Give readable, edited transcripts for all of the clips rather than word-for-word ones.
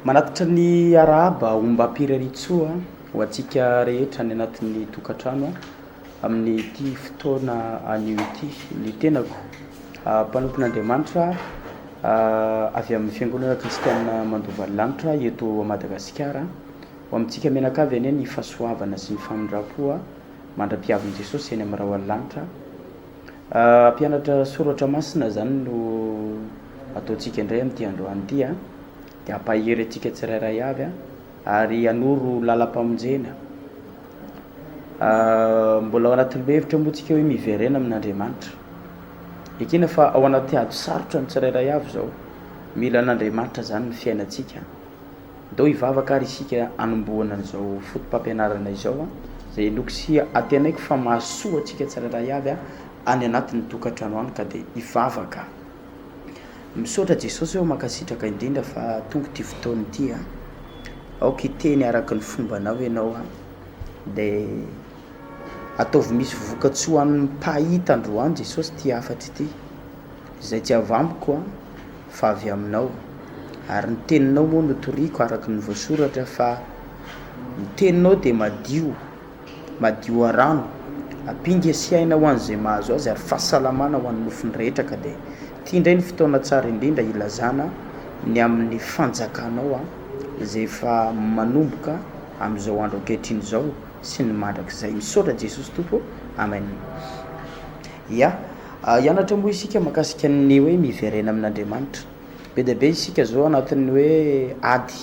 Manatitra ny araba omba piraritsoa ho antsika rehetra ny anatin'ny tokantrano amin'ny ity fotoana anio ity. Ny tenako mpanompon'Andriamanitra avy amin'ny fiangonana kristianina Mandovalanitra eto Madagasikara ho amintsika menakavy eny ny fahasoavana sy ny famindrapo mandra-piavin'i Jesosy eny amin'ny rahoalanitra. Mpianatra soratra masina zany no ataontsika indray amin'ity androany ity dia ampahery antsika tsirairay avy ary anoro lalam-pamonjena. Mbola ao anatin'ny hevitra moa tsika hoe miverena amin'Andriamanitra. Ekena fa ao anaty ady sarotra ny tsirairay avy zao. Mila an'Andriamanitra zany ny fiainantsika. Ndao hivavaka ary isika anombohana an'izao fotom-pampianarana izao zay lokisia atenaiko fa mahasoa antsika tsirairay avy any anatin'ny tokantrano any ka dia hivavaka. Misaotra Jesosy eo mankasitraka indrindra fa tonga ty fotoana ity aoka hiteny araka ny fombanao ianao dia ataovy misy vokatsoa amin'ny mpahita androany Jesosy ty afatra ity izay tsy avamiko fa avy aminao ary ny teninao moa notoriako araka ny voasoratra fa ny teninao dia madio arano ampingy asiaina ho an'izay mahazo azy ary fahasalamana ho an'ny nofony rehetra ka dia ty indray ny fotoana tsara indrindra ilazana ny amin'ny fanjakanao izay efa manomboka amin'izao andro ankehitriny zao sy ny mandrakizay. Misaotra Jesosy Tompo. Amen. Hianatra moa isika mahakasika ny hoe miverena amin'Andriamanitra. Be dia be isika zao anatin'ny hoe ady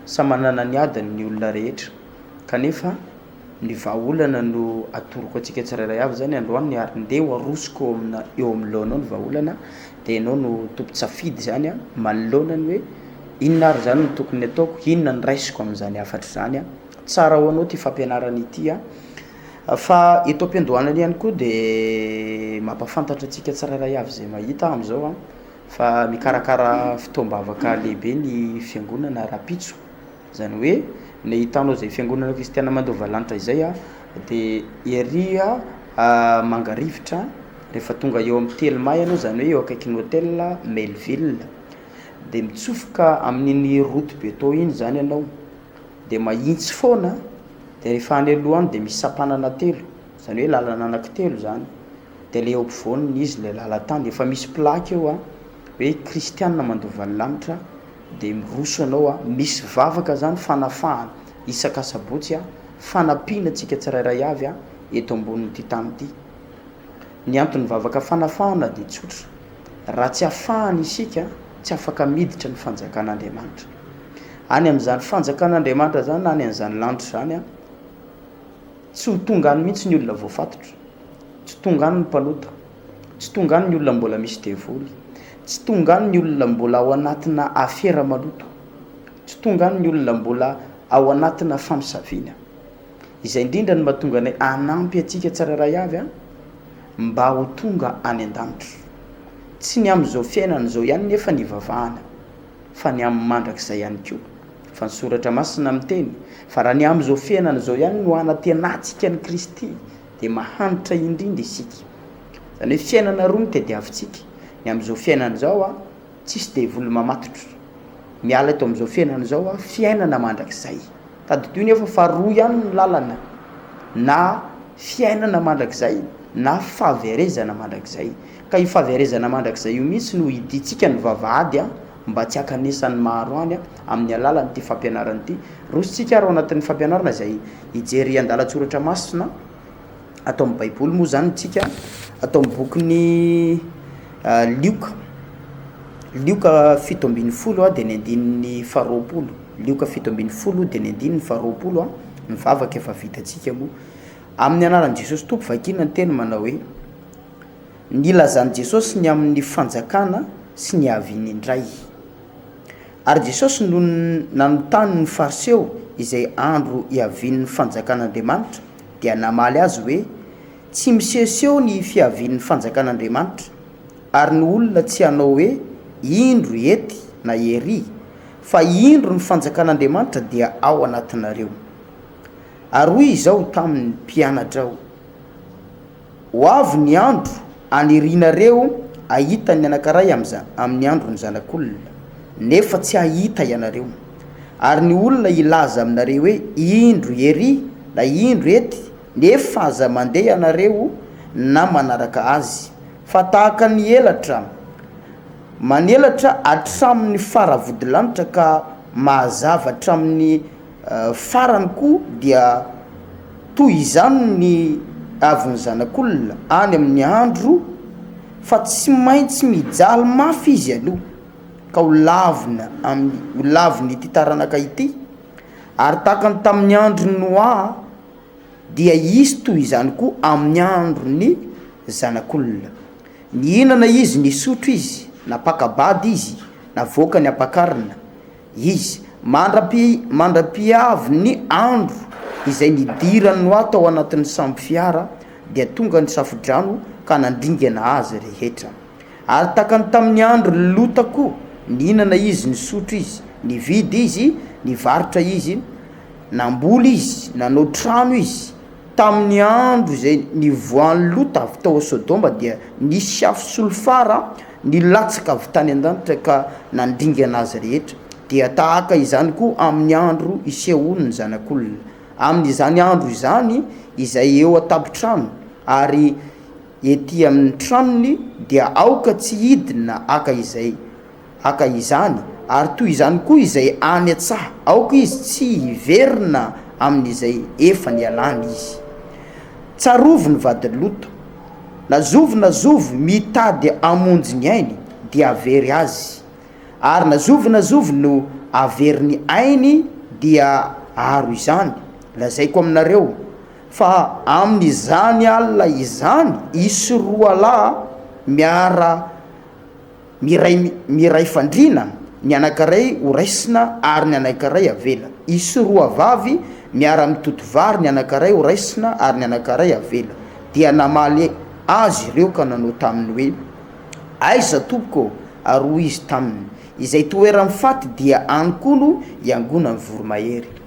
samy manana ny adiny ny olona rehetra kanefa ny vahaolana no atoroko antsika tsirairay avy zany androany ary ndeha arosoko eo amin'ny laonao ny vahaolana dia ianao no tompo-tsafidy zany manoloana ny hoe inona ary zany no tokony ataoko, inona ny raisiko amin'izany afatra zany tsara ho anao ty fampianarana ity fa eto am-piandohanana ihany koa dia mampafantatra antsika tsirairay avy zay mahita amin'izao fa mikarakara fitoam-bavaka lehibe ny fiangonana Rapitso zany hoe ny hitanao zay fiangonana kristianina Mandovalanitra izay dia ery mangarivitra rehefa tonga eo amin'ny Telma ianao zany hoe eo akaikin'ny hôtel Melville dia mitsofoka amin'iny route béton iny zany ianao dia mahitsy foana dia rehefa any aloha any dia misy sampanana telo zany hoe lalana anankitelo zany dia le eo ampovoaniny izy le lalan-tany efa misy plaque eo hoe kristianina Mandovalanitra dia miroso anao misy vavaka zany fanafahana isan-kasabotsy fanampiana antsika tsirairay avy eto ambonin'ity tany ity. Ny antony vavaka fanafahana dia tsotra, raha tsy afahany isika tsy afaka miditra ny fanjakan'Andriamanitra. Any amin'izany fanjakan'Andriamanitra zany any amin'izany lanitra zany tsy ho tonga any mihitsy ny olona voafatotra, tsy tonga any ny mpanota, tsy tonga any ny olona mbola misy devoly, tsy tonga any ny olona mbola ao anatina afera maloto, tsy tonga any ny olona mbola ao anatina famisaviana. Izay indrindra ny mahatonga anay anampy antsika tsirairay avy mba ho tonga any an-danitra. Tsy ny amin'izao fiainana izao ihany nefa ny vavahana fa ny amin'ny mandrakizay ihany koa. Fa ny soratra masina miteny fa raha ny amin'izao fiainana izao ihany no anantenantsika ny Kristy dia mahanitra indrindra isika. Zany hoe fiainana roa no tediavintsika. Ny amin'izao fiainana izao tsisy devoly mamatotra. Miala eto amin'izao fiainana izao fiainana mandrakizay. Tadidio nefa fa roa ihany ny lalana, na fiainana mandrakizay na fahaverezana mandrakizay. Ka io fahaverezana mandrakizay io mihitsy no hiditsika ny vavahady mba tsy hakanesan'ny maro any amin'ny alalan'ity fampianarana ity. Rositsika ary ao anatin'ny fampianarana izay hijery andalatsoratra masina atao amin'ny baiboly moa zany tsika atao amin'ny bokin'ny Lioka 7:10 dia ny andininy faharoapolo. Lioka 7:10 dia ny andininy faharoapolo ny vavaka efa vitantsika moa. Amin'ny anaran'i Jesosy Tompo vakina ny teny manao hoe nilazan'i Jesosy ny amin'ny fanjakana sy ny haviany indray. Ary Jesosy no nanotany ny fariseo izay andro hiavian'ny fanjakan'Andriamanitra dia namaly azy hoe tsy misehoseho ny fiavian'ny fanjakan'Andriamanitra ary ny olona tsy hanao hoe indro ety na ery fa indro ny fanjakan'Andriamanitra dia ao anatinareo. Ary hoy izao tamin'ny mpianatra ho avy ny andro anirinareo ahita ny anankiray amin'ny andro ny zanak'olona nefa tsy ahita ianareo. ary ny olona ilaza aminareo hoe indro ery na indro ety nefa aza mandeha ianareo na manaraka azy fa tahaka ny elatra manelatra atramin'ny faravodilanitra ka mahazava atramin'ny farany koa dia toy izany ny aviny zanak'olona any amin'ny andro fa tsy maintsy mijaly mafy izy aloha ka ho laviny ity taranaka ity ary takany tamin'ny andro Noa dia izy toy izany koa amin'ny andro ny zanak'olona nihinana izy nisotro izy napakabady izy navoaka ny ampakarina izy mandra-piavy ny andro izay nidirany Noa tao anatin'ny samby fiara dia tonga ny safodrano ka nandingana azy rehetra ary takany tamin'ny andro Lota koa nihinana izy nisotro izy nividy izy nivarotra izy namboly izy nanao trano izy tamin'ny andro izay nivoan'ny Lota avy tao Sodoma dia nisy afo solofara nilatsaka avy tany an-danitra ka nandingana azy rehetra dia tahaka izany koa amin'ny andro isehoany ny zanak'olona amin'izany andro izany izay eo atapitrano ary ety amin'ny tranony dia aoka tsy hidina aka izany ary toy izany koa izay any atsaha aoka izy tsy hiverina amin'izay efa nialany izy tsarovy ny vadiny Lota nazovy mitady amonjy ny ainy dia avery azy ary nazovy no avery ny ainy dia aro izany lazaiko aminareo fa amin'izany alina izany isy roa lahy miara miray fandrina ny anankiray ho raisina ary ny anankiray avela isy roa vavy miara mitoto vary ny anankiray ho raisina ary ny anankiray avela dia namaly azy ireo ka nanao taminy hoe aiza tompoko ary hoy izy taminy izay toera mifaty dia ankono iangona ny voromahery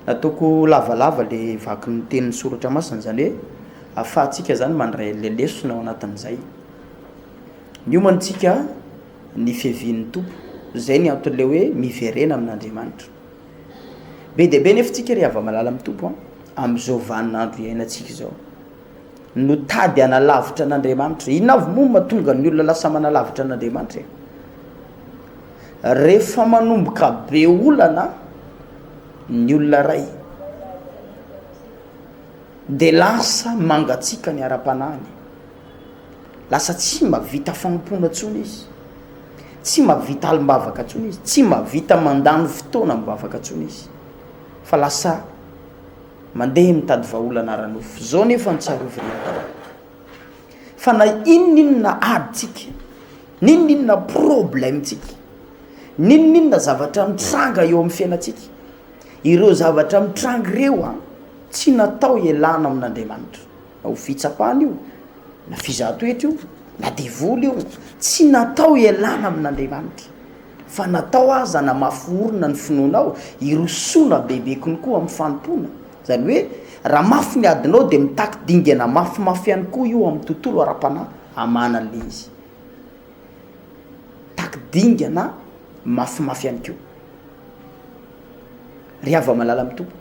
nataoko lavalava le vaky ny tenin'ny soratra masina zany hoe ahafahantsika zany mandray le lesona ao anatin'izay niomantsika ny fiavian'ny tompo zay ny anton'le hoe miverena amin'Andriamanitra be de be nefa tsika ry ava malala amin'ny tompo am'izao vaninandro iainantsika zao no tady analavitra an'Andriamanitra inona avy moa mahatonga ny olona lasa manalavitra an'Andriamanitra rehefa manomboka be olana ny olona ray de lasa mangatsika ny ara-panahiny lasa tsy mavita fagnompona tsony izy tsy mavita alimbavaka tsony izy tsy mavita mandany fotoana mibavaka tsony izy fa lasa mandeha mitady vaolana aranofo zao nefa nitsarovina fa na inonina aditsika ninonina problemtsika ninonina zavatra mitranga eo amin'ny fiainatsika ireo zavatra mitranga ireo tsy natao ialana amin'Andriamanitra na ho fitsapahana io na fizatoetra io na devoly io tsy natao ialana amin'Andriamanitra fa natao aza na maforona ny finoanao irosoana bebekony koa amin'ny fanompona zany hoe raha mafy ny adinao de mitaky dingana mafimafy ihany koa io amin'ny tontolo ara-panahy amanan'le izy taky dingana mafimafy ihany koa ry ava malala amin'ny tompo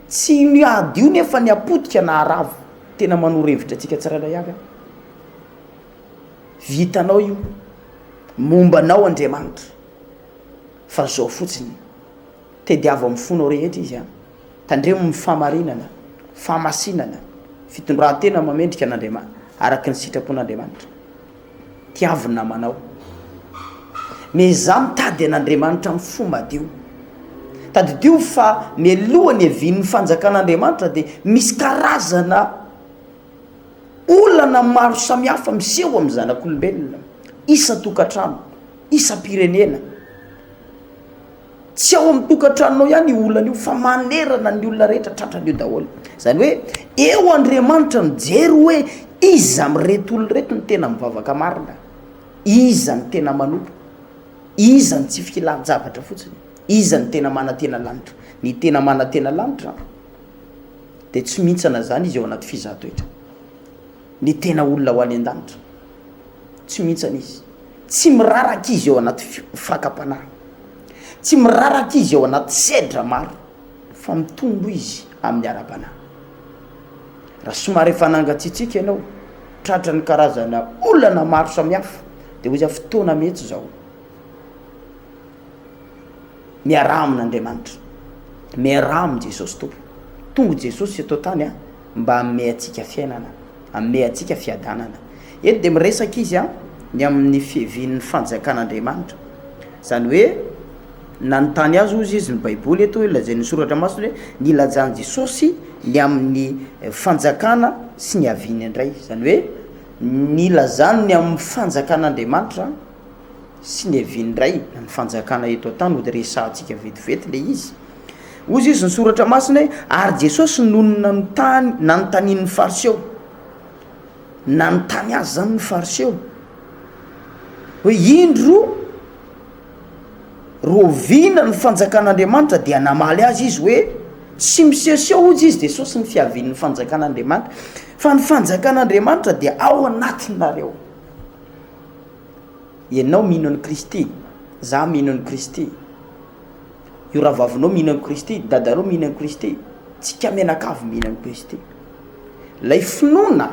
tsy miady io nefa ny apotika na aravo tena manorevitra atsika tsirairay avy vitanao io mombanao Andriamanitra fa zao fotsiny tediava mifonao rehetra izy tandremo mifamarinana famasinana fitondran-tena mamendrika an'Andriamanitra araky ny sitrapon'Andriamanitra tiavy namanao me za mitady an'Andriamanitra amin'ny fo madio tadidio fa mialohany evin'ny fanjakan'Andriamanitra de misy karazana olana maro samihafa miseho amin'ny zanak'olombelona isa tokantrano isa pirenena tsy ao amin'ny tokantranonao ihany olana io fa manerana ny olona rehetra tratran'io daholo zany hoe eo Andriamanitra mijery hoe iza mireto olo reto ny tena mivavaka marina iza ny tena manompo iza ny tsy fikilan-javatra fotsiny iza ny tena manantena lanitra ny tena manantena lanitra de tsy mintsana zany izy eo anaty fizatoetra ny tena olona ho any an-danitra tsy mintsana izy tsy miraraka izy eo anaty fakam-panahy tsy miraraka izy eo anaty sedra maro fa mitombo izy amin'ny arabana. Raha somary efa nangatsiatsika ianao tratra ny karazana olana maro samihafa dia hoy izy fotoana mihitsy zao miara amin'Andriamanitra, miara amin' Jesosy tompo. Tonga Jesosy eto tany mba hamehy antsika fiainana, hamehy antsika fiadanana. Eto dia miresaka izy ny amin'ny fihevian'ny fanjakan'Andriamanitra, zany hoe nanontany azy ozy izy ny baiboly eto ilazain'ny soratra masina hoe nilajany Jesosy ny amin'ny fanjakana sy ny haviany indray, zany hoe nilazany ny amin'ny fanjakan'Andriamanitra sy ny haviany indray ny fanjakana eto tany ho resahantsika vetivety le izy. Ozy izy ny soratra masina hoe ary Jesosy nono nanontanian'ny fariseo, nanontany azy zany ny fariseo hoe indro rovina ny fanjakan'Andriamanitra dia namaly azy izy hoe tsy miseseo ozy izy Jesosy ny fiavian'ny fanjakan'Andriamanitra fa ny fanjakan'Andriamanitra dia ao anatinareo. Ianao mino an'i Kristy, za mino an'i Kristy, io ravavinao mino an'i Kristy, dadanao mino an'i Kristy, tsika menakavy mino an'i Kristy. Lay finoana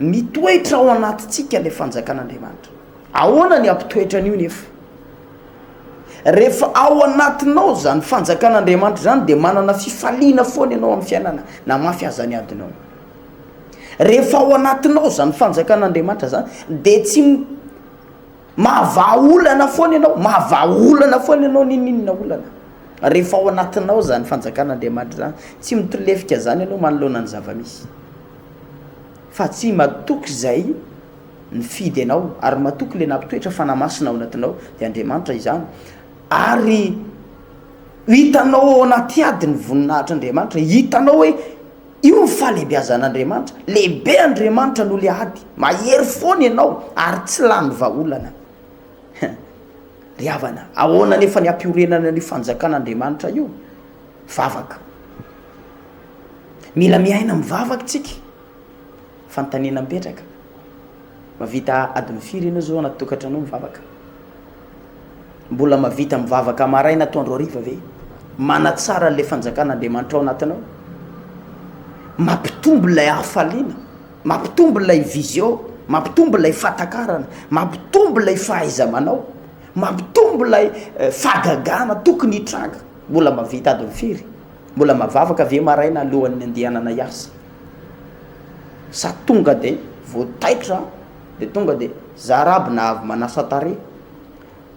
mitoetra ao anatintsika le fanjakan'Andriamanitra. Ahoana ny ampitoetra an'io nefa? Rehefa ao anatinao zany fanjakan'Andriamanitra zany dia manana fifaliana foana ianao amin'ny fiainana na mafy aza ny adinao. Rehefa ao anatinao zany fanjakan'Andriamanitra zany dia tsy mahavaolana foana ianao, mahavaolana foana ianao ninina olana. Rehefa ao anatinao zany fanjakan'Andriamanitra zany tsy mitolefika zany ianao manoloana ny zava-misy, fa tsy matoky izay ny fidy anao ary matoky le nampitoetra fanamasina ao anatinao dia Andriamanitra izany. Ary hitanao ao anaty ady ny voninahitr'Andriamanitra, hitanao hoe io ny fahalehibiazan'Andriamanitra, lehibe Andriamanitra no le ady, mahery foana ianao ary tsy lany vaolana. Ry havana, ahoana nefa ny ampiorenana ny fanjakan'Andriamanitra io? Vavaka, mila miaina mivavaka tsika, fanontaniana mipetraka. Mavita adiny firy ianao zao anaty tokantranao mivavaka? Mbola mavita mivavaka maraina atoandro hariva ve? Manatsara le fanjakan'Andriamanitra ao anatinao, mampitombo lay hafaliana, mampitombo lay vision, mampitombo lay fatakarana, mampitombo lay fahaiza-manao, mampitombo lay fahagagana tokony hitranga. Mbola mavita adiny firy? Mbola mavavaka ve maraina alohan'ny andehanana hiasa? Sa tonga de voataitra de tonga de zaraby na avy manasa tare,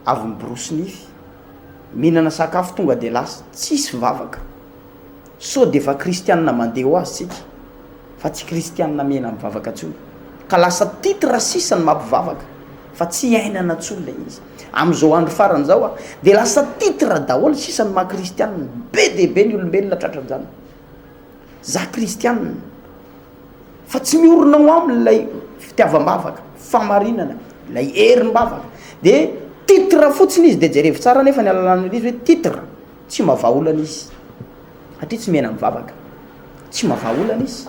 avy miborosy nify, mihinana sakafo tonga de lasa tsisy vavaka. So de fa kristianina mandeha ho azy tsika, fa tsy kristianina mihena mivavaka ntsony, ka lasa titra sisa ny mampivavaka fa tsy iainana ntsony le izy. Am'izao andro farany zao de lasa titra daholo sisa ny maha-kristianina, be dehibe ny olombelona tratran'izany. Za kristianina fa tsy miorona ao amin'ilay fitiavam-bavaka, famarinana, ilay herim-bavaka, de titra fotsiny izy de jerevy tsara nefa ny alalan'izy hoe titra, tsy mahavaolana izy satria tsy mihena mivavaka, tsy mahavaolana izy.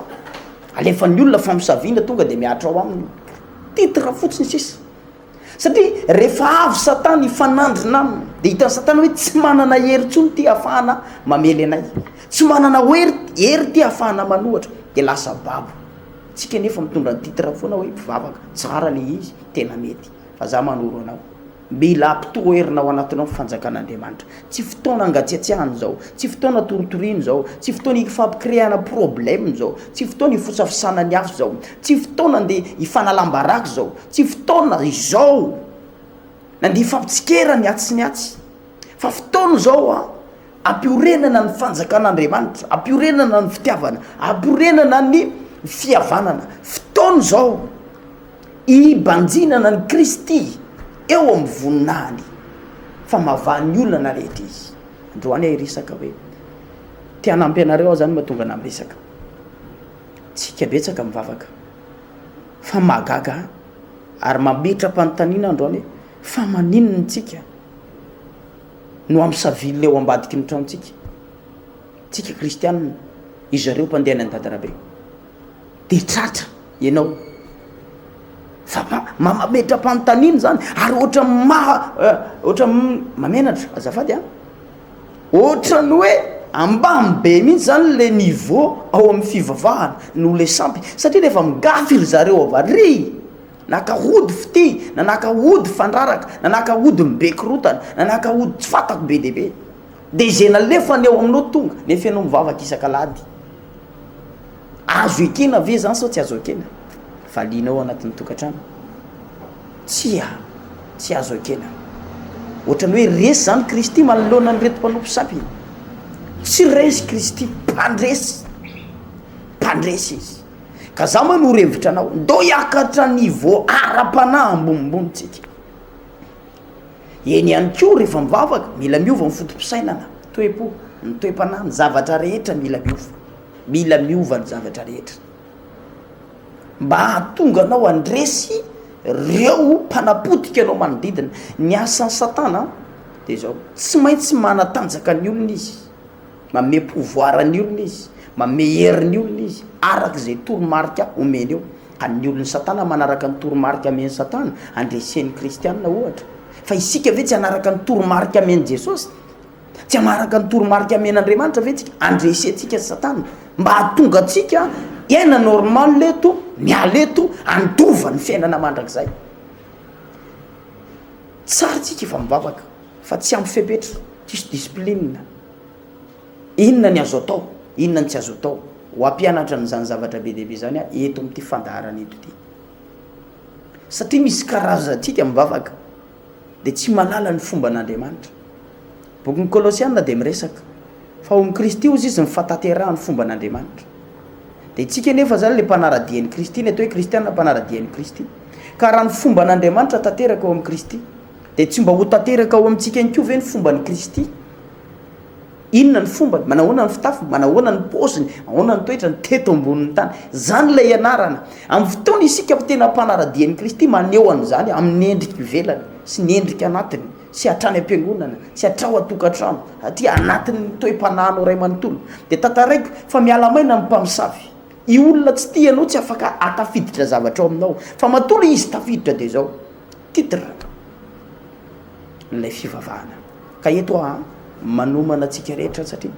Alefan'ny olona famisaviana tonga de miatra ao aminy, titra fotsiny sisa. Satria rehefa avy Satana hifanandrina aminy dia hitan'ny Satana hoe tsy manana hery intsony ty ahafahana mamely anay, tsy manana hery ty ahafahana manohatra, dia lasa babo. Tsika nefa mitondra ny titra foana hoe mpivavaka, tsara le izy, tena mety. Fa za manoro anao, mila ampitoherina ao anatinao fanjakan'Andriamanitra. Tsy fotoana angatsiatsiahany zao, tsy fotoana torotoriny zao, tsy fotoana hifampikreana problème zao, tsy fotoana hifosafosana ny afo zao, tsy fotoana andeha hifanalambaraky zao, tsy fotoana izao nandeha hifampitsikera ny atsy ny atsy, fa fotoana zao ampiorenana ny fanjakan'Andriamanitra, ampiorenana ny fitiavana, ampiorenana ny fihavanana. Fotoana zao hibanjinana ny Kristy eo amin'ny voninahiny, fa mahavan'ny olona rehetra izy. Androany aho iresaka hoe tia hanampy anareo zany mahatonga ana miresaka. Tsika betsaka mivavaka fa mahagaga ary mametra-panontaniana androany hoe fa maninona tsika no am'savily eo ambadiky ny tranontsika, tsika kristianina, izy ireo mpandeha ny an-dadarabe. De tratra ianao fa mamametra-panontaniana zany ary ohatra mamenatra azafady ohatrany hoe ambambe mihitsy zany le niveau ao amin'ny fivavahana no le sampy satria rehefa migafy ry zareo avary naka ody fity nanaka ody fandraraka nanaka ody mibekorotana nanaka ody tsy fatako be dehibe de zay nalefany eo aminao tonga nefa ianao mivavaka isan-kalady azo ekena ve zany sao tsy azo ekena valinao anatin'ny tokantrano tsy azo ekena ohatrany hoe resy zany Kristy manoloana ny reto mpanompo sampy tsy resy Kristy mpandresy izy ka za manoro hevitra anao ndo hiakatra niveau ara-panahy ambonimbonitsika eny ihany koa rehefa mivavaka mila miova ny fotom-pisainana toe-po ny toe-panahy ny zavatra rehetra mila miova ny zavatra rehetra mba hahatonga anao andresy reo mpanapotika anao manodidina ny asan'ny satana de zao tsy maintsy manatanjaka ny olona izy manome pouvoir ny olona izy manome hery ny olona izy araka zay toromarika omeny eo ka ny olon'ny satana manaraka ny toromarika amen'ny satana andresen'ny kristianina ohatra fa isika ve tsy anaraka ny toromarika amen'i Jesosy tsy amaraka ny toromarika amen'Andriamanitra ve tsika andresentsika satana mba hahatonga atsika iaina normal leto mialeto andova ny fiainana mandrakizay tsara tsika efa mivavaka fa tsy ampy fepetra tsisy discipline inona ny azo atao inona ny tsy azo atao ho ampianatra n'izany zavatra be dehibe zany eto amin'ity fandaharana eto ity satria misy karazantsika mivavaka de tsy malala ny fomba an'Andriamanitra boky ny Kolosiana de miresaka fa ho ny Kristy ozy izy mifantaterahany fomba an'Andriamanitra de tsika nefa zany le mpanaradian'ny Kristy ny atao hoe kristianina mpanaradian'ny Kristy ka raha ny fomba an'Andriamanitra tanteraka ao amin'ny Kristy de tsy mba ho tanteraka ao amintsika ihany koa ve ny fomba ny Kristy inona ny fombany manahoana ny fitafiny manahoana ny paoziny ahoana ny toetra ny teto ambonin'ny tany zany lay ianarana amin'ny fotoana isika tena mpanaradian'ny Kristy maneho an'izany amin'ny endrika ivelany sy ny endrika anatiny sy hatrany am-piangonana sy hatrao atokantrano satria anatin'ny toe-panahynao ray manontolo de tantaraiko fa miala maina ny mpamosavy i olona tsy tianao tsy afaka atafiditra zavatra ao aminao fa matolo izy tafiditra de zao titre nilay fivavahana ka eto manomana atsika rehetra satria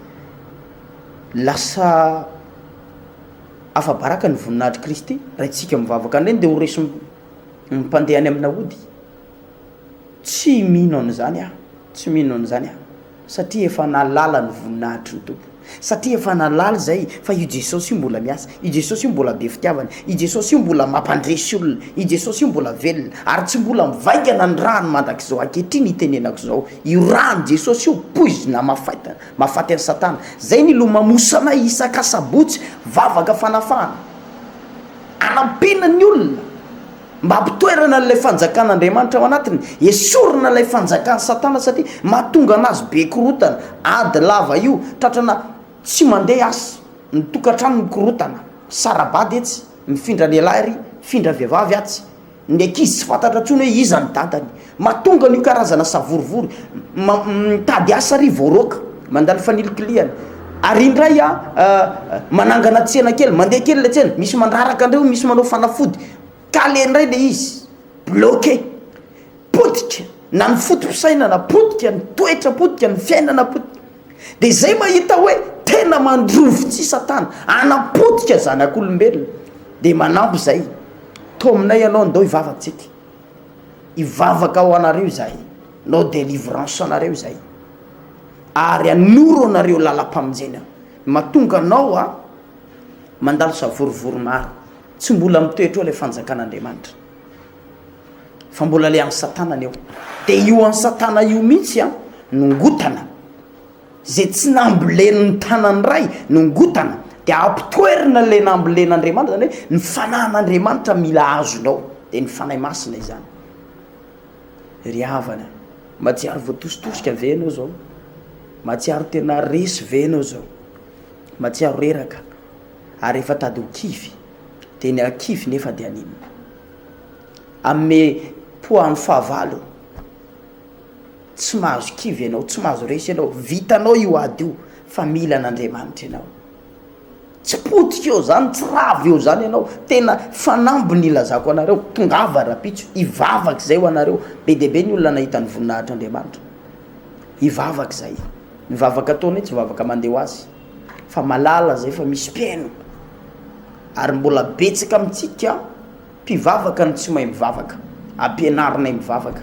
lasa afabaraka ny voninahitry Kristy raha itsika mivavaka an'ireny de ho resy mipandehany amina ody tsy mino an'izany tsy mino an'izany satria efa nalala ny voninahitry ny tompo satria efa nalala zay fa io Jesosy io mbola miasa io Jesosy io mbola be fitiavana io Jesosy io mbola mampandresy olona io Jesosy io mbola velona ary tsy mbola mivaingana ny rano mandrak'izao ankehitriny itenenako zao io rano Jesosy io poizina mafaty any satana zay ny lo mamosana isaka sabotsy vavaka fanafahana anampina ny olona mba ampitoerana n'lay fanjakan'Andriamanitra ao anatiny esorina ilay fanjakan'ny satana satria mahatonga anazy be korotana ady lava io tratrana tsy mandeha asa ny tokantrano mikorotana sarabady etsy mifindra lehilahy findra vehivavy atsy ndraiky izy tsy fantatra ntsony hoe iza ny dadany mahatonga n'io karazana savorivory mitady asa ry voaroka mandalo fanilikiliana ary indray manangana tsena kely mandeha kely le tsena misy mandraraka andreo misy manao fanafody ka le ndray le izy bloqué potika na ny fotom-pisainana potika ny toetra potika ny fiainana potika de zay mahita hoe tena mandrovo tsy satana anapotika zanak'olombelona de manampy zay to aminay ianao ndao ivavatsika ivavaka ao anareo zay nao délivrance anareo zay ary anoro anareo lalam-pamonjena mahatonga anao mandalo savorivory maro tsy mbola mitoetra eo le fanjakan'Andriamanitra fa mbola le amin'ny satanany eo de io an'ny satana io mihitsy nongotana zay tsy nambolen'ny tanany ray nongotana de ampitoerina le nambolen'Andriamanitra zany hoe ny fanahin'Andriamanitra mila azonao de ny fanahy masina izany ry havana matsiaro voatositosika ve anao zao matsiaro tena resy ve anao zao matsiaro reraka ary efa tady ho kivy de ny akivy nefa de aninona ame poan'ny fahavalo tsy mahazo kivy ianao tsy mahazo resy ianao vitanao io ady io fa mila an'Andriamanitra ianao tsy potika eo zany tsy ravy eo zany ianao tena fanambo ny ilazako anareo tongava rapitso ivavaka zay ho anareo be deabe ny olona nahitany voninahitr'andriamanitra ivavaka zay mivavaka ataona hoe tsy vavaka mandeha ho azy fa malala zay fa misy peno ary mbola betsaka amitsika mpivavaka no tsy mahay mivavaka ampianarinay mivavaka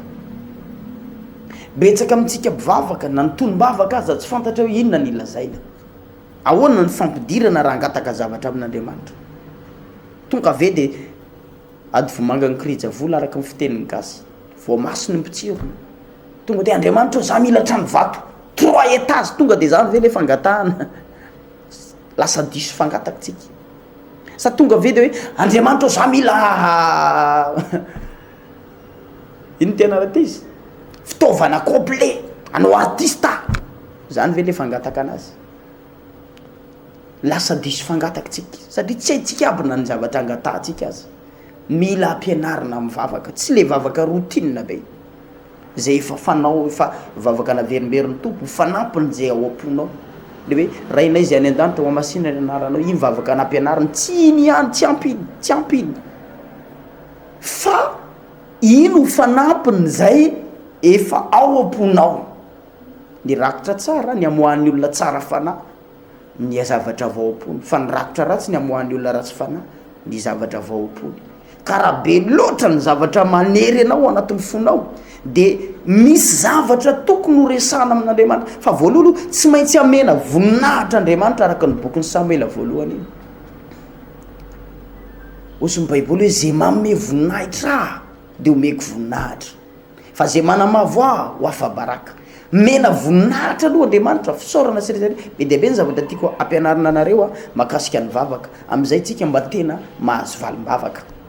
betsaka amitsika mpivavaka na nytonombavaka aza tsy fantatra hoe inona ny ilazaina ahoana ny fampidirana raha angataka zavatra amin'andriamanitra tonga ave de ady vomanga ny krija vola araka ny fiteniny gasy voamasiny mpitsirony tonga de andriamanitra za mila trano vato 3 étage tonga de zany ve le fangatahana lasa diso fangataka tsika sa tonga ave de hoe andriamanitra za mila ino tena raha ty izy fitaovana complet anao artista zany ve le fangataka anazy lasa diso fangataka tsika satria tsy haitsika aby na ny zavatra angatahtsika azy mila ampianarina mivavaka tsy le vavaka routine be zay efa fanao efa vavaka naverimberiny tompo fanampiny zay ao am-ponao le hoe rainay izy any an-danitra ho amasina ny anaranao iny vavaka nampianariny tsy iny ihany tsy ampiny fa ino fanampiny zay efa ao am-ponao ny rakitra tsara ny amohan'ny olona tsara fanahy ny zavatra vao am-pony fa ny rakitra ratsy ny amohan'ny olona ratsy fanahy ny zavatra vao am-pony karaha be loatra ny zavatra manery anao anatin'ny fonao de misy zavatra tokony ho resana amin'andriamanitra fa voalohalo tsy maintsy amena voninahitra andriamanitra araka ny bokyny Samuela voalohany iny osy ny baiboly hoe zay manome voninahitra de omeko voninahitra fa zay manamavo ho afa-baraka mena voninahitra aloha andriamanitra fisaorana sirezany be deabe ny zavatra tiako ampianarina anareo mahakasika ny vavaka am'izay tsika mba tena mahazo valim-bavaka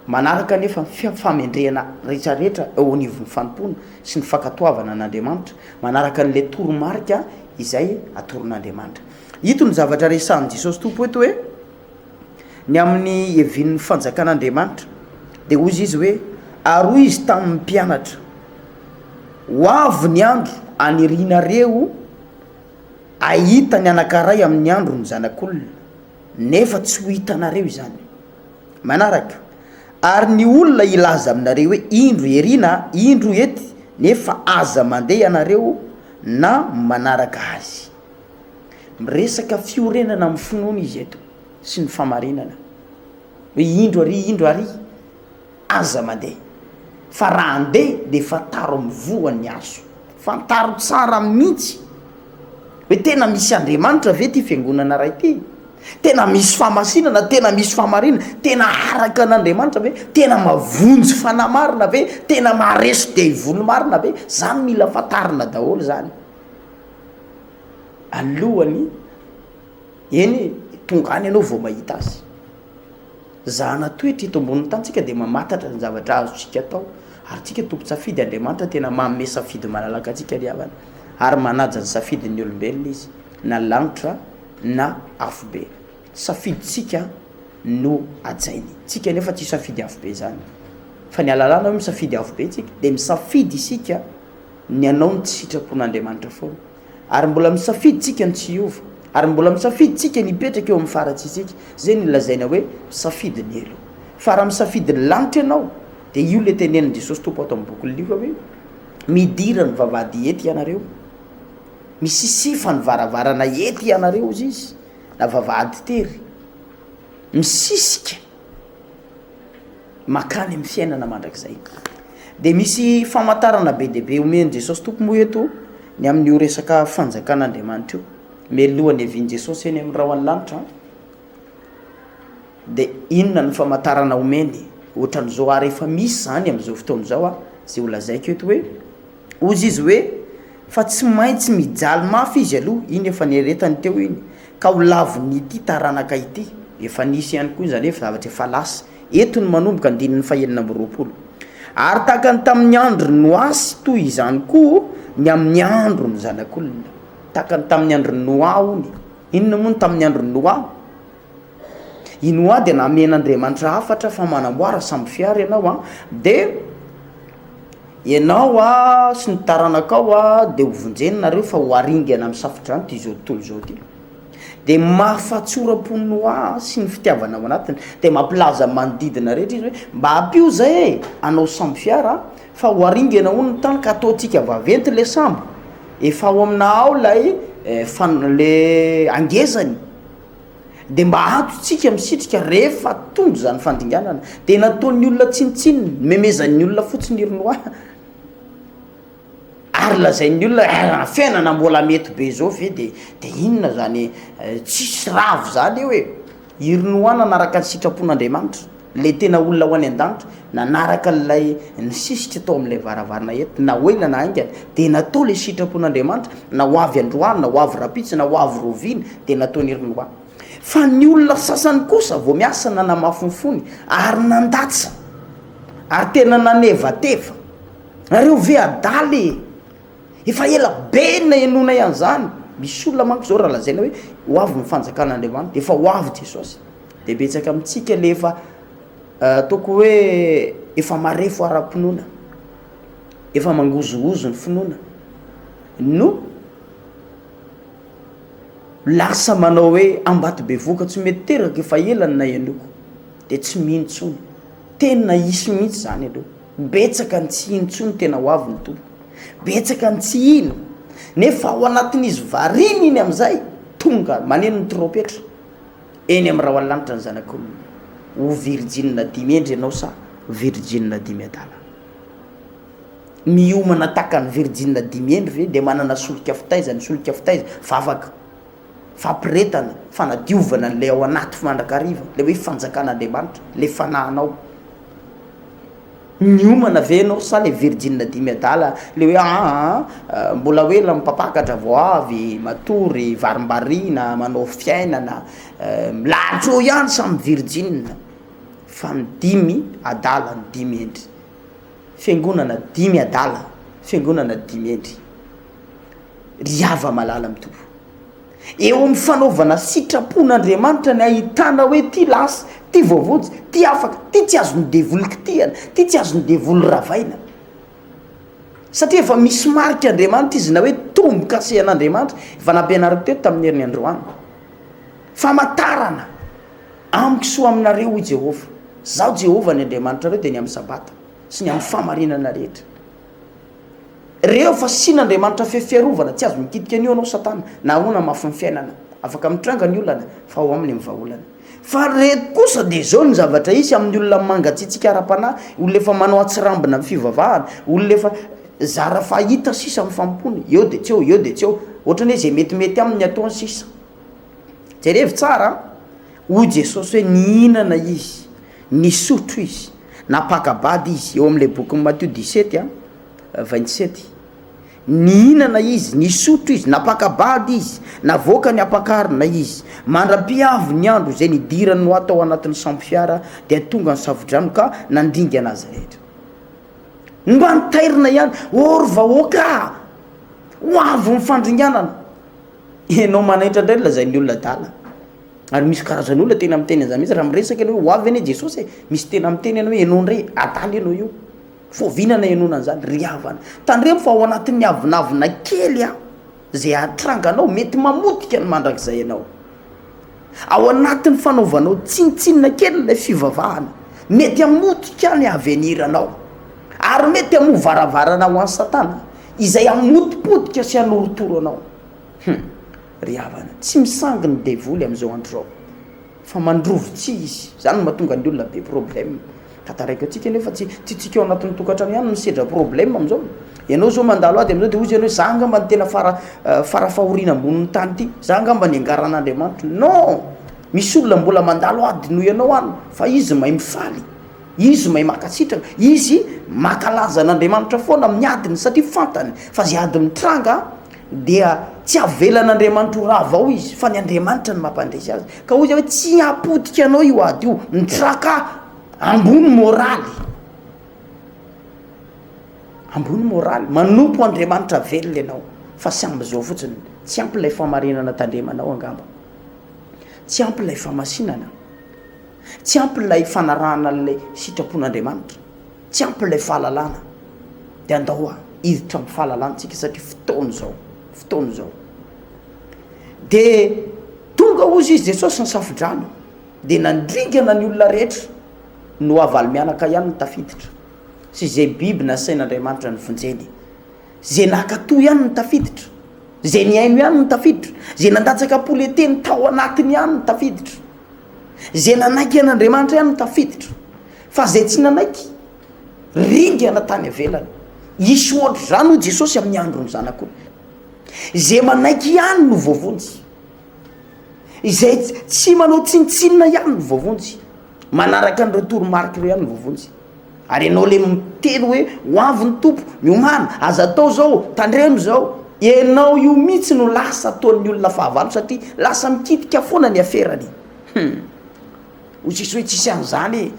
manaraka nefa famendrehana rehetrarehetra eo anivon'ny fanompona sy ny fankatoavana n'andriamanitra manaraka n'le toromarika izay atoron'andriamanitra ito ny zavatra resahan'i Jesosy tompo eto hoe ny amin'ny hevin'ny fanjakan'andriamanitra de ozy izy hoe aroa izy tamin'ny mpianatra ho avy ny andro anirinareo ahita ny anankaray amin'ny andro ny zanak'olona nefa tsy ho hitanareo izany manaraka ary ny olona ilaza aminareo hoe indro erina indro ety nefa aza mandeha ianareo na manaraka azy miresaka fiorenana amin'ny finoana izy eto sy ny famarinana hoe indro ary aza mandeha fa raha andeha de fataro mivoany azo fantaro tsara mihitsy hoe tena misy andriamanitra ve ty fiangonana ray ty tena misy famasinana tena misy famarinana tena araka an'andriamanitra ve tena mavonjy fanamarina ve tena mahareso de ivolo marina ve zany mila fatarina daholo zany alohany eny tonga any ianao vao mahita azy zahana toetra ito amboniny tantsika de mamatatra ny zavatra azotsika atao ary tsika tompo safidy andriamanitra tena manome safidy malalaka atsika riavana ary manaja ny safidy ny olombelona izy na lanitra na afobe safiditsika no ajainy tsika nefa tsy safidy afobe zany fa ny alalana hoe misafidy afobe tsika de misafidy isika ny anao ny tsy sitrapon'andriamanitra foana ary mbola misafidy tsika ny tsy iova ary mbola misafidy tsika nipetraka eo amin'ny faratsy isika zay ny lazaina hoe misafidy ny elo fa raha misafidy ny lanitra ianao de io le tenenin' Jesosy tompo ato amin'ny boky lioka hoe midira ny vavahady ety ianareo misisifa ny varavarana ety ianareo izy izy na vavahady tery misisika makany amin'ny fiainana mandrakizay de misy famantarana be deabe omeny Jesosy tompo moa eto ny amin'io resaka fanjakan'andriamanitra io mialohany evian'i Jesosy eny amin'ny rahoan'ny lanitra de inona ny famantarana omeny ohatran'izao ary efa misy zany amin'izao fotoana zao zay olazaiko eto hoe ozy izy hoe fa tsy maintsy mijaly mafy izy aloha iny efa nieretany teo iny ka ho lavonyity taranaka ity efa nisy ihany koa zany efa zavatra efa lasa eto ny manomboka andininy fahenina amby roapolo ary takany tamin'ny andro noasy toy izany koa ny amin'ny andro ny zanak'olona takany tamin'ny andro noa ony inona moa ny tamin'ny andro noa i noa de namen'andriamanitra hafatra fa manamboara samby fiara ianao de ianao sy ny taranakao de hovonjeny nareo fa ho aringana amin'ny safitra any ty zao tontolo zao ty de mahafatsoram-ponoa sy ny fitiavana ao anatiny de mampilaza manodidina rehetra izy hoe mba ampio zay anao samby fiara fa ho aringana ho ny tany ka ataotsika vaventy le sambo efa ao amina ao lay le angezany de mba atotsika misitrika rehefa tongo zany fandinganana de nataon'ny olona tsinitsininy memezan'ny olona fotsiny irinoa ary lazain'ny olona fiainana mbola mety be zao ve de inona zany tsisy ravo zany hoe irinoana nanaraka ny sitrapon'Andriamanitra le tena olona ho any an-danitra nanaraka lay nisisitra tao am'lay varavarana eto na oela na aingana de natao le sitrapon'Andriamanitra na ho avy androany na ho avy rapitsy na ho avy roviny de nataony irinoa fa ny olona sasany kosa vao miasa nanamafonfony ary nandatsa ary tena nanevateva nareo ve adaly efa ela be na enona ihany zany misy olona manko zao raha lazaina hoe ho avy mifanjakan'Andriamanitra de efa ho avy Jesosy de betsaka amitsika le ataoko hoe efa marefo ara-pinoana efa mangozoozo ny finoana no lasa manao hoe ambato be vokatsy mety teraka efa elany na enoko de tsy mihintsony tena isy mihitsy zany aloha betsaka ny tsy hintsony tena ho avy ny tompo betsaka ny tsy ino nefa ao anatin'izy variny iny am'izay tonga maneno ny trompetra eny am' raha ho alanitra ny zanak'olona ho virgine dimy endry ianao sa virgine dimy adala miomana taka ny virgine dimy endry ve de manana solika fitaizany solika fitaiza vavaka fampiretana fanadiovana le ao anaty mandrakariva le hoe fanjakan'Andriamanitra le fanahanao miomana ve anao sa le virgine dimy adala le hoe mbola hoe la mipapakatra vao avy matory varimbarina manao fiainana lahatra eo ihany samy virgine fa ny dimy adala ny dimy endry fiangonana dimy adala fiangonana dimy endry riava malala mitompo eo amin'ny fanaovana sitrapon'Andriamanitra ny ahitana hoe ty lasa ty voavotsy ty afaka ty tsy azony devoly kitiana ty tsy azony devoly ravaina satria efa misy marika Andriamanitra izy na hoe tombo kasehan'Andriamanitra efa nampianariko teto tamin'ny herin'ny androany famantarana amiko soa aminareo i Jehova zaho Jehova ny Andriamanitra reo de ny amin'ny sabata sy ny amin'ny famarinana rehetra reo fa sin'Andriamanitra fiarovana tsy azo mikitika an'io anao satana na ona mafy ny fiainana afaka mitranga ny olana fa ao aminy mivaolana fa reto kosa de zao ny zavatra isy amin'ny olona mangatsitsika ara-panahy olona efa manao atsirambina amin'ny fivavahana olona efa zara fahita sisa amin'ny fampony eo de tsy eo ohatrany hoe zay metimety aminy ataony sisa jerevy tsara hoy Jesosy hoe nihinana izy nisotro izy napakabady izy eo am'le boky Matthieu 17 27 nihinana izy nisotro izy napakabady izy navoaka ny apakarina izy mandra-piavo ny andro zay nidirany no atao anatin'ny sambo fiara de tonga ny savodrano ka nandinga anazy rehetra mba nitairina ihany ory vahoaka ho avy mifandringanana enao manaitra indray lazain'ny olona dala ary misy karazany olona tena miteny an'izany mihitsy raha miresaka hoe ho avy ane Jesosy misy tena miteny anao hoe enao ndray adaly enao io fovinana enona an'izany riavana tandremo fa ao anatin'ny avinavina kely zay atranganao mety mamotika ny mandrakizay ianao ao anatin'ny fanaovanao tsinitsinina kely lay fivavahana mety amotika ny aveniranao ary mety amovaravarana ho an'ny satana izay amotipotika sy anoritoro anao riavana tsy misangy ny devoly am'izao andro zao fa mandrovo tsy izy zany mahatonga ny olona be problème kataraiko atsika nefa tsy tsika ao anatin'ny tokatrano ihany misedra problème am'izao ianao zao mandalo ady am'izao de ozy ianao hoe za angamba ny tena farafahoriana ambonin'ny tany ty za angamba ny angaran'Andriamanitra non misy olona mbola mandalo ady noho ianao any fa izy mahay mifaly izy mahay makasitrana izy makalaza an'Andriamanitra foana amin'ny adiny satria fantany fa zay ady mitranga dia tsy avelan'Andriamanitra ho raha vao izy fa ny Andriamanitra ny mampandresy azy ka ozy hoe tsy apotika anao io ady io mitraka ambony moraly manompo Andriamanitra velona ianao fa sy amby zao fotsiny tsy ampy lay famarinana tandremanao angamba tsy ampy lay famasinana tsy ampy lay fanarahana lay sitrapon'Andriamanitra tsy ampy lay fahalalana de andao iditra amin'ny fahalalana tsika satria fotoana zao de tonga ozy izy jesosy ny safodrano dia nandringana ny olona rehetra no avaly mianaka ihany ny tafiditra sy zay biby nasain'Andriamanitra ny vonjeny zay nakatoa ihany ny tafiditra zay niaino ihany ny tafiditra zay nandatsaka poleteny tao anatiny ihany ny tafiditra zay nanaiky an'Andriamanitra ihany ny tafiditra fa zay tsy nanaiky ringana tany avelany isy ohatry zany ho Jesosy amin'ny androny zanak'olo zay manaiky ihany no voavonjy izay tsy manao tsinitsinina ihany no voavonjy manaraka ny retoromarika ireo ihany no voavonjy ary ianao le miteny hoe ho avy ny tompo miomana aza atao zao tandremo zao ianao io mihitsy no lasa ataon'ny olona fahavalo satria lasa mikitika foana ny aferany ho tsisy hoe tsisy an'izany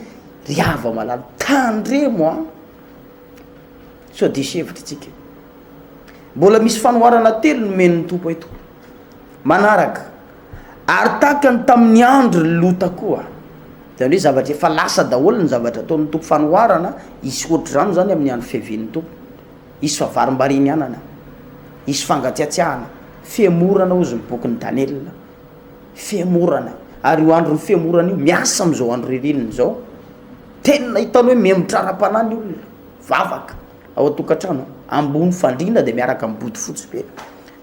ry ava malala tandremo a so disevitra tsika mbola misy fanoharana telo no men'ny tompo eto manaraka ary takany tamin'ny andro lota koa zany hoe zavatra efa lasa daholo ny zavatra ataon'ny tompo fanoharana isy ohatry zany zany amin'ny andro fiavian'ny tompo isy favarim-bariny anana isy fangatsiatsiahana fiamorana ozy miboky ny Daniela fiamorana ary io andro ny fiamorana io miasa am'izao andro ririniny zao tena hitany hoe memitrara-panahy ny olona vavaka ao atokantrano ambony fandrina dia miaraka ambody fotsy be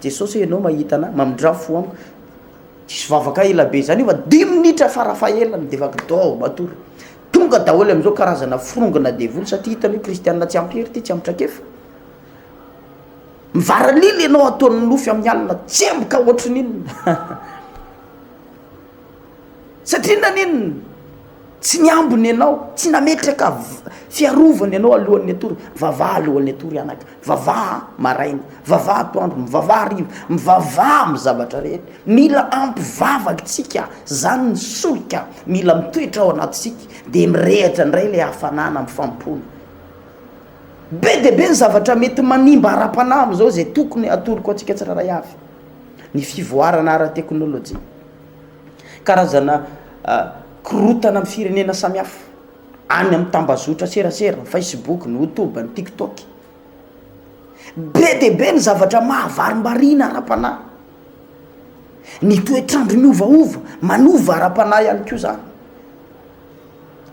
Jesosy ianao mahitana mamindra-fo amiko tsisy vavaka ela be zany io fa 10 minitra farafahelany dia vakidao matory tonga daholo am'izao karazana firongana devoly satria hitany hoe kristianina tsy ampy hery ty tsy ampitrak-efa mivaralila ianao ataon'ny nofy amin'ny alina tsemboka ohatry ninona satria naninona tsy niambony ianao tsy nametraka fiarovany ianao alohan'ny atory vavaha alohan'ny atory anaka vavaha maraina vavaha atoandro mivavaha rivo mivavaha amin'ny zavatra rehetra mila ampivavaky tsika zany ny solika mila mitoetra ao anatisika dia mirehatra indray le hafanana amin'ny fampony be dia be ny zavatra mety manimba ara-panahy am'izao zay tokony atoriko atsika tsiraray avy ny fivoarana ara-teknôlôjia karazana korotana amin'ny firenena samihafa any amin'ny tambazotra serasera ny Facebook ny YouTube ny TikTok be dia be ny zavatra mahavarim-barina ara-panahy ny toetrandro miovaova manova ara-panahy ihany koa zany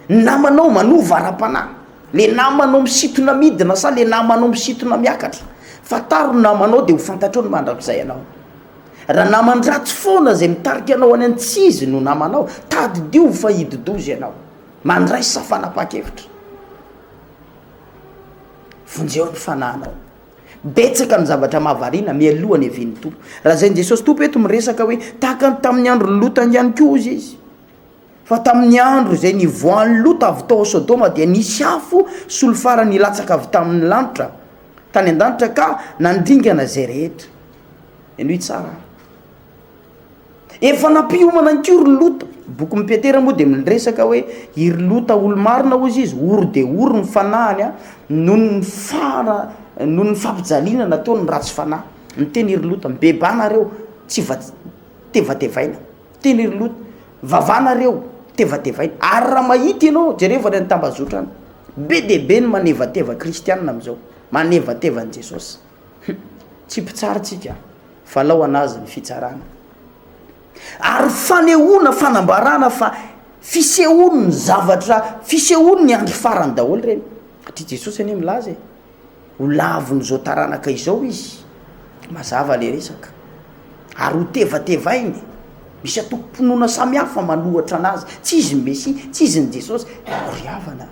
namanao manova ara-panahy le namanao misitona midina sa le namanao misitona miakatra fataro namanao dia ho fantatrao ny mandrak'izay ianao raha namandratsy foana zay mitarika anao any an-tsizy no namanao tadidio fa hididozy ianao mandray safanapa-kevitra vonjeo ny fanahinao betsaka ny zavatra mahavarina mialohany evin'ny tompo raha zay ny Jesosy tompo eto miresaka hoe tahakany tamin'ny andro lotany ihany koa izy izy fa tamin'ny andro zay nivoan'ny lota avy tao Sodoma dia nisy afo solo farany latsaka avy tamin'ny lanitra tany an-danitra ka nandringana zay rehetra eno tsara efa nampiomana nkory lota boky mipetera moa dia miresaka hoe iry lota olo marina ozy izy ory dia ory ny fanahany a noho ny fampijaliana nataony ratsy fanahy miteny iry lota mibebana-reo tsy tevatevaina teny iry lota vavana-reo tevatevaina ary raha mahita ianao jerevany ny tambazotra any be dia be ny manevateva kristianina am'izao manevateva ny Jesosy tsy mpitsaratsika fa lao anazy ny fitsarana ary fanehoana fanambarana fa fisehoany ny zavatra fisehoany ny andro farany daholo reny satria Jesosy anie milaza ho lavony zao taranaka izao izy mazava le resaka ary ho tevatevainy misy atoko-ponoana samihafa manohatra anazy tsy izy ny Mesia tsy izy ny Jesosy ry havana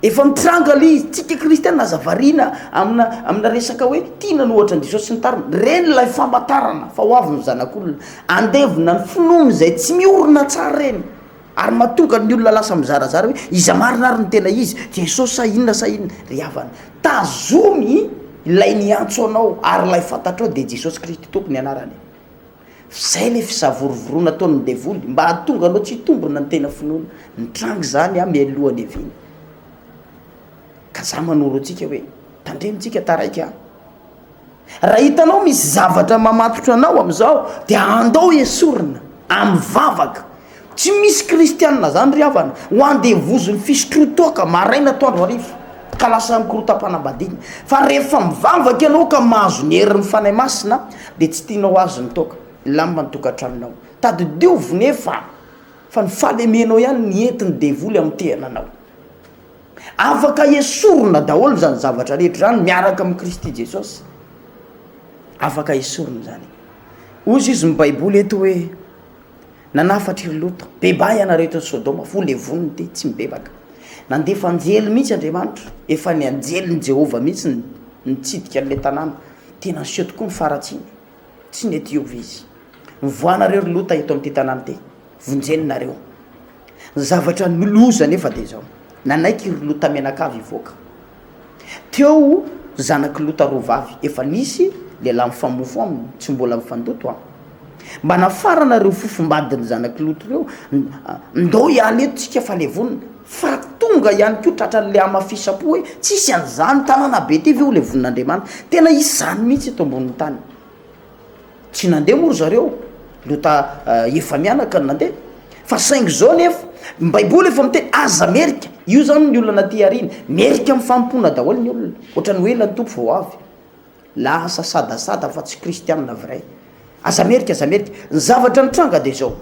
efa mitranga le izy tsika kristianina azavarina amina resaka hoe tiana nohatra ny Jesosy sy ny tariny reny lay famantarana fa ho avy ny zanak'olona andevina ny finoany zay tsy miorina tsara reny ary mahatonga ny olona lasa mizarazara hoe iza marina ary ny tena izy Jesosy sa inona ry havana tazomy ilay niantso anao ary lay fantatrao dia Jesosy Kristy tompony anarany zay le fisavorovorona ataon'ny devoly mba hahatonga anao tsy tombona ny tena finoana nitrangy zany a mialohany eviny ka za manoro atsika hoe tandremintsika taraiky a raha hitanao misy zavatra mamatotra anao am'izao dia andao esorina am'vavaka tsy misy kristianina zany ry havana ho andevozony fisotrotoaka maraina toandro arifa ka lasa mikorotam-panambadiana fa rehefa mivavaka ianao ka mahazo ny herin'ny fanahy masina dia tsy tianao azo ny toaka lamba ny tokantranonao tadidiovnefa fa ny falemenao ihany ny entiny devoly amin'ny tenanao afaka esorona daholo zany zavatra rehetra zany miaraka amin'ny Kristy Jesosy afaka esorona zany ozy izy mibaiboly eto hoe nanafatry Lota beba ianareo eto Sodoma voly voniny ty tsy mibebaka nandefa anjely mihitsy Andriamanitra efa ny anjely ny Jehova mihitsy nitsidika an'le tanàna tena nseho tokoa ny faratsiny tsy nety izy mivoanareo Lota eto amin'ity tanàna ty vonjenonareo zavatra noloza nefa de zao nanaiky Lota menakavy ivoaka teo zanaky Lota rovavy efa nisy lehilahy mifamofo aminy tsy mbola mifandoto mba nafaranareo fofombadiny zanaky Lota reo ndao ihany eto tsika fa le vonina fa tonga ihany koa tratran'le amafisa-po hoe tsisy an'izany tanàna be ty veo le vonin'Andriamanitra tena izany mihitsy eto ambonin'ny tany tsy nandeha moa ry zareo Lota efa mianaka ny nandeha fa saingy zao nefa baiboly efa miteny aza merika io zany ny olona naty ariny merika mifampona daholo ny olona ohatrany hoe lantompo vao avy lasa sadasada fa tsy kristianina vrai aza merika ny zavatra nitranga de zao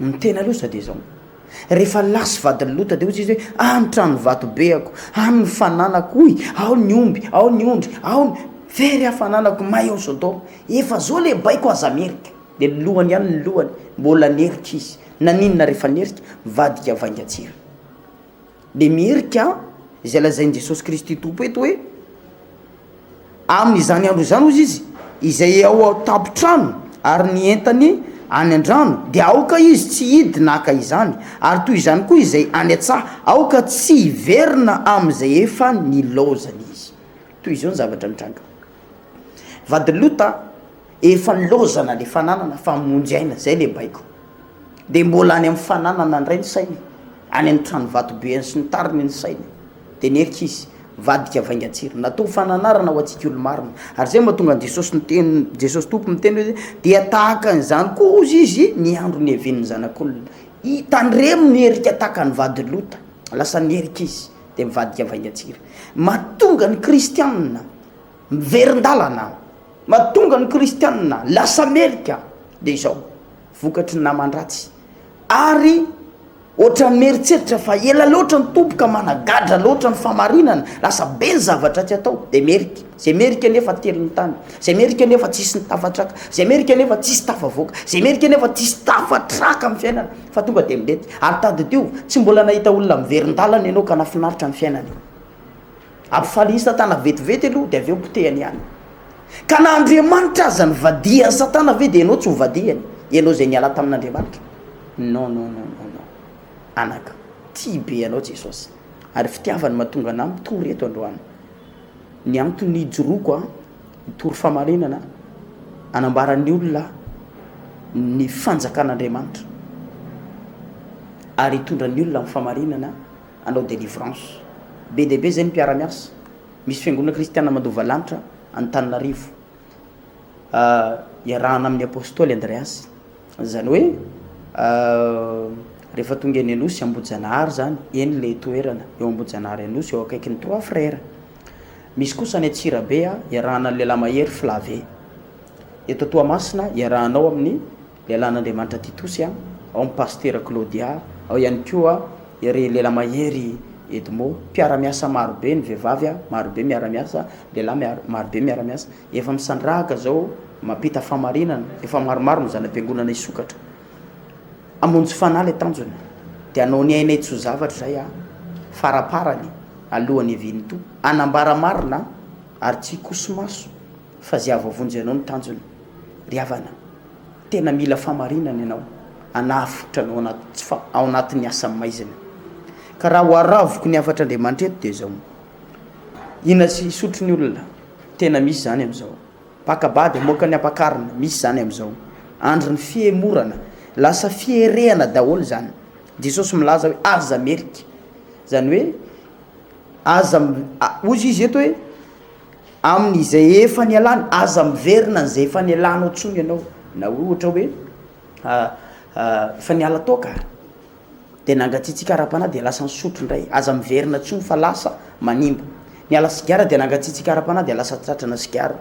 mitena losa de zao rehefa lasy vadiny Lota de ozy izy hoe amitrano vato beako amin'ny fananako oy ao ny omby ao ny ondry ao very hafananako may ao Sodoma efa zao le baiko aza merika de lohany ihany ny lohany mbola nerika izy naninona rehefa nerika vadika vaingatsira de mierika izay lazainy Jesosy Kristy tompo eto hoe amin'izany andro zany ozy izy izay ao tapitrano ary ny entany any an-drano de aoka izy tsy hidy naka izany ary toy izany koa izay any atsaha aoka tsy hiverina am'izay efa nilozany izy toy izao ny zavatra nitranga vady Lota efa nilozana le fananana fa monjy aina zay le baiko de mbola any amin'ny fananana ndray ny sainy any amin'ny trano vato be any sy ny tariny ny sainy de nerika izy vadika vaingatsira natao fananarana ho atsika olo marina ary zay mahatonga ny Jesosy niteny Jesosy tompo miteny hoe dia tahaka an'izany koa ozy izy ny andro ny heven'ny zanak'olona hitandremo nerika tahaka ny vady Lota lasa nerika izy de mivadika vaingatsira mahatonga ny kristianina miverin-dalana mahatonga ny kristianina lasa merika de izao vokatry ny namandratsy ary ohatrany meritreritra fa ela loatra ny tompoka managadra loatra ny famarinana lasa be ny zavatra tsy atao de merika zay merika nefa telo ny tany zay merika nefa tsisy ny tafatraka zay merika nefa tsisy tafavoaka zay merika nefa tsisy tafatraka amin'ny fiainana fa tonga de milety ary tadidio tsy mbola nahita olona miverin-dalana ianao ka nafinaritra ny fiainany ampifaly satana vetivety aloha de aveo potehany ihany ka na Andriamanitra aza ny vadiany satana ve de ianao tsy ho vadiany ianao zay niala tamin'Andriamanitra non anaka tia be anao Jesosy ary fitiavany mahatonga na mitory eto androany ny antony ijoroako mitory famarinana anambaran'ny olona ny fanjakan'Andriamanitra ary hitondran'ny olona amin'ny famarinana anao délivrance be de be zay ny mpiara-miasa misy fiangonana kristiana Mandovalanitra Antananarivo iarahana amin'ny apôstôly Andreasy zany hoe rehefa tonga eny Anosy Ambojanahary zany eny le toerana eo Ambojanahary Anosy eo akaiky ny 3 frères misy kosa ny Atsirabe iarahana lehilahy mahery Flavé eto Toamasina iarahanao amin'ny lehilahin'Andriamanitra Titosy ao amin'ny pasteur Claudia ao ihany koa ire lehilahy mahery Edmo mpiara-miasa marobe ny vehivavy marobe miara-miasa lehilahy marobe miara-miasa efa misandrahaka zao mampita famarinana efa maromaro ny zanam-piangonana isokatra amonjy fanahy le tanjony de anao ny ainay tsy ho zavatra zay faraparany alohan'ny eviny to anambara marina ary tsy kosomaso fa zay avavonjy anao ny tanjony ry havana tena mila famarinana ianao anafotra anao ao anatin'ny asa maizina ka raha ho aravoko ny afatr'Andriamanitra eto de zao ina sy sotro ny olona tena misy zany am'izao pakabady moka ny ampakarina misy zany am'izao andro ny fiemorana lasa fierehana daholo zany Jesosy milaza hoe aza merika zany hoe aza ozy izy eto hoe amin'izay efa ny alany aza miverina n'izay efa ny alanao tsony ianao na ohatra hoe efa niala toka de nangatsitsika ara-panahy de lasa nisotro ndray aza miverina tsony fa lasa manimba niala sigara de nangatsitsika ara-panahy de lasa tratrana sigara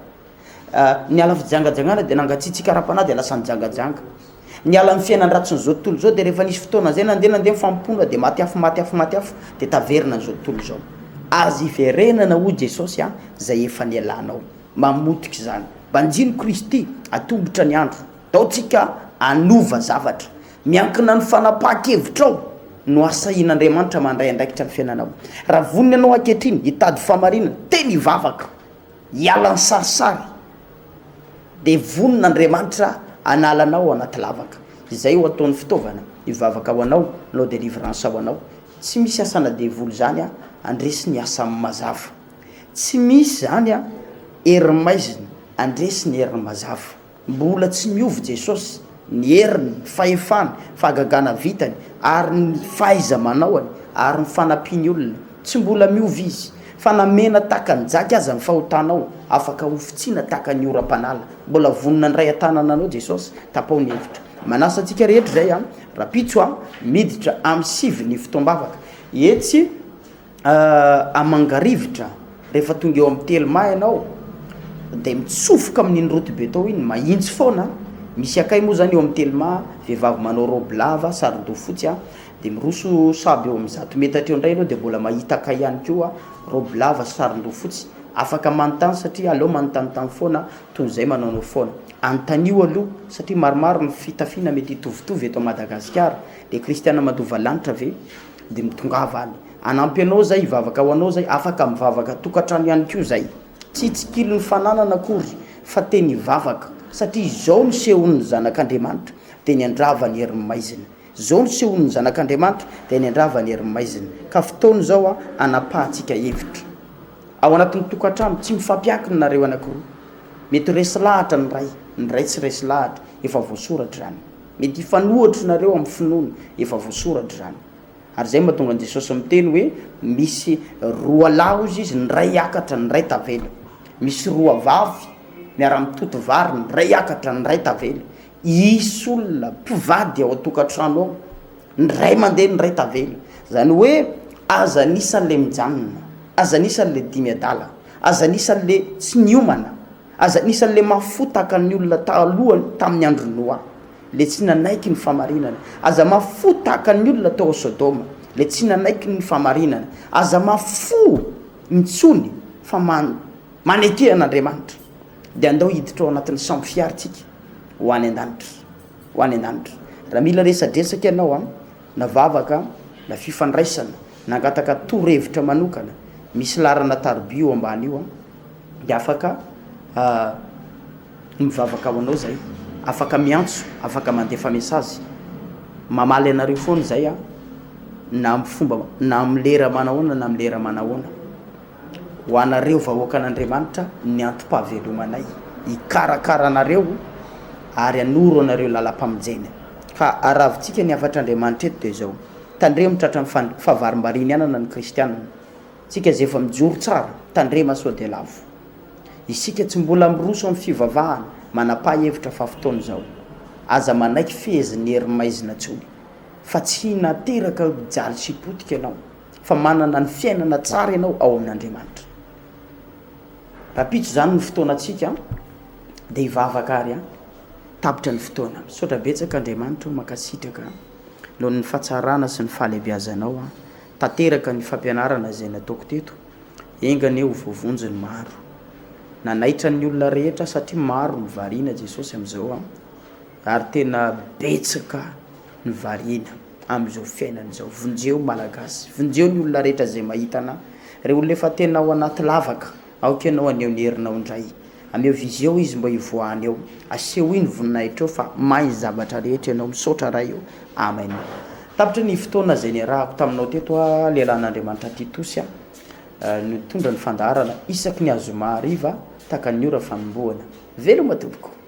ny ala fijangajangana de nangatsitsika ara-pana de lasa nijangajanga ny ala ny fiainan-dratsy nyzao tontolo zao de rehefa nisy fotoana zay nandeha mifampona de matyafo de taverina n'zao tontolo zao azy iverenana ho jesosy a zay efa ny alanao mamotiky zany banjiny kristy atombotra ny andro taotsika anova zavatra miankina ny fanapaha-kevitrao no asahin'andriamanitra mandray andraikitra ny fiainanao raha voniny anao ankehitriny hitady famarinana teny ivavaka hiala ny sarisary de vonin'andriamanitra analanao anaty lavaka izay ho ataon'ny fitaovana ivavaka ho anao nao délivrance ho anao tsy misy asana devoly zany a andresy ny asa amin'ny mazava tsy misy zany a herimaizina andresy ny heriny mazava mbola tsy miovy jesosy ny heriny fahefany fahagagana vitany ary ny faiza manaoany ary ny fanampiany olona tsy mbola miovy izy fa namena taka ny jaky aza ny fahotanao afaka ofitsiana taka ny oram-panala mbola vonina ndray atanana anao jesosy tapao ny hevitra manasa antsika rehetra zay a rapitso a miditra amin'ny sivy ny fitombavaka etsy amangarivitra rehefa tonga eo amin'ny teloma ianao de mitsofoka amin'iny rotobe tao iny mahintsy foana misy akay moa zany eo amin'ny teloma vehivavy manao robe lava sarydo fotsy a de miroso saby eo amin'ny zato metatra eo ndray anao de mbola mahita akay ihany koa robe lava saryndo fotsy afaka manontany satria aleo manontanytany foana toy zay manaonao foana antanio aloha satria maromaro ny fitafiana mety hitovitovy eto Madagasikara de kristiana madova lanitra ve de mitongava any anampy anao zay ivavaka ho anao zay afaka mivavaka tokatrano ihany koa zay tsy tsikilo ny fananana akory fa teny ivavaka satria izao ny sehon'ny zanak'Andriamanitra de ny andrava ny heriny maizina zao ny sehon'ny zanak'Andriamanitra de ny andrava ny heriny maizina ka fotoany zao a anapahantsika hevitra ao anatin'ny tokatrano tsy mifampiankina nareo anakiroa mety resy lahatra ny ray tsy resy lahatra efa voasoratra zany mety ifanohatra nareo amin'ny finoana efa voasoratra zany ary zay mahatonga an Jesosy miteny hoe misy roa lahy izy ny ray akatra ny ray tavela misy roa vavy miara-mitoto vary ny ray akatra ny ray tavela isy olona mpivady ao atokantrano ao ny ray mandeha ny ray tavela zany hoe aza nisan'le mijanona aza nisan'le dimy adala aza nisan'le tsy niomana aza nisan'le mafotaka ny olona taloha tamin'ny andro Noa le tsy nanaiky ny famarinana aza mafotaka ny olona tao Sodoma le tsy nanaiky ny famarinana aza mafo mitsony fa manety an'Andriamanitra de andao hiditra ao anatin'ny sambo fiaritsika ho any an-danitra raha mila resadresaka ianao a navavaka na fifandraisana nangataka torohevitra manokana misy larana tarbio ambany io a de afaka mivavaka ho anao zay afaka miantso afaka mandefa mesazy mamaly anareo foana zay a na amin'ny fomba na amin'ny lera manahoana na amin'ny lera manahoana ho anareo vahoaka an'Andriamanitra ny antom-pahavelomanay hikarakara anareo ary anoro anareo lalam-pamonjena ka aravintsika ny afatr'Andriamanitra eto de zao tandremo tratra ny fahavarimbariany anana ny kristianina tsika zay efa mijoro tsara tandrema sao de lavo isika tsy mbola miroso amin'ny fivavahana manapa-hevitra fa fotoana zao aza manaiky feheziny heriny maizina tsony fa tsy nateraka jaly sipotika ianao fa manana ny fiainana tsara ianao ao amin'Andriamanitra rapitso zany ny fotoana atsika de hivavaka ary a tapitra ny fotoana misaotra betsaka Andriamanitra makasitraka noho ny fahatsarana sy ny fahalebiazanao a tanteraka ny fampianarana zay nataoko teto engany eo voavonjy ny maro nanaitra ny olona rehetra satria maro ny variana Jesosy am'izao a ary tena betsaka ny variana am'izao fiainan'izao vonjeo malagasy vonjeo ny olona rehetra zay mahitana re olona efa tena ao anaty lavaka aoka ianao aneo ny herinao indray ameo vizeo izy mba hivoahany eo aseho iny voninahitra eo fa mahay zavatra rehetra ianao misaotra ray eo amen tapitra ny fotoana zay ny rahako taminao teto a lehilahin'Andriamanitra Titosy a ny tondra ny fandaharana isaky ny azoma hariva taka ny ora fanomboana velo matomboko